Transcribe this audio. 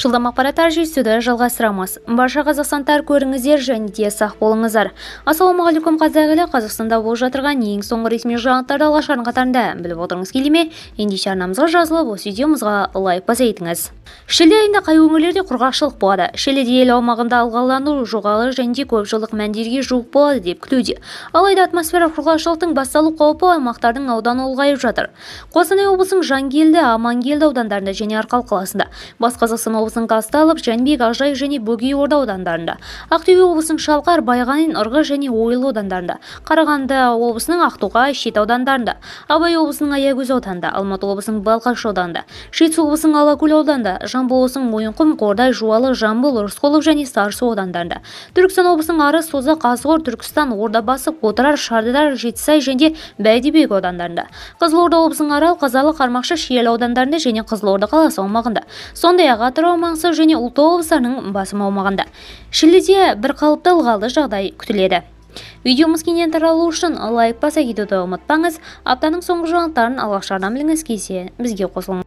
Жылдам ақпараттар жетісуді жалғастырамыз. Барша қазақстандықтар көріңіздер және де сақ болыңыздар. Ассалаумағалейкум қазақ елі. Қазақстанда болып жатырған ең соңғы ресми жаңалықтарды алғашқылардың қатарында біліп отырыңыз келе ме? Ендеше арнамызға жазылып, осы видеомызға лайк баса етіңіз. Шілде айында қай өңірлерде құрғақшылық болады? Шілдеде ел аумағында ылғалдану жоғары және де көп жылдық мәндерге жуық болады деп күтуде. Алайда атмосфера құрғақшылықтың басталу қаупі аймақтардың ауданы ұлғайып жатыр. Қостанай облысының Жангелді, Амангелді аудандарында және Арқалық қаласында, Батыс Қазақстан облысының Казталов, Жәнібек, Ақжайық және Бөгей Орда аудандарында, Ақтөбе облысының Шалқар, Байғанин, Ырғыз және Ойыл аудандарында, Қарағанды облысының Ақтоғай, Шет аудандарында, Абай облысының Аягөз ауданында, Алматы облысының Балқаш ауданында, Жетісу облысының Алакөл ауданында, Жамбыл облысының Мойынқұм, Қордай, Жуалы, Жамбыл, Рысқұлов және Сарысу аудандарында, Түркістан облысының Арыс, Созақ, Қазығұрт, Түркістан, Ордабасы, Отырар, Шардыдар, Жетісай және Бәйдібек аудандарында, Қызылорда облысының Арал, Қазалы, Қармақшы, Шиелі аудандарында және Қызылорда қаласы аумағында, сондай-ақ Атырау, Маңғыстау және Ұлытау облыстарының басым аумағында Шілдеде бір қалыпты ылғалды жағдай күтіледі. Видеомыз кеңінен таралу үшін лайк баса кетуді ұмытпаңыз. Аптаның соңғы жаңалықтарын алғашқыдан біліңіз келсе, бізге қосылыңыз.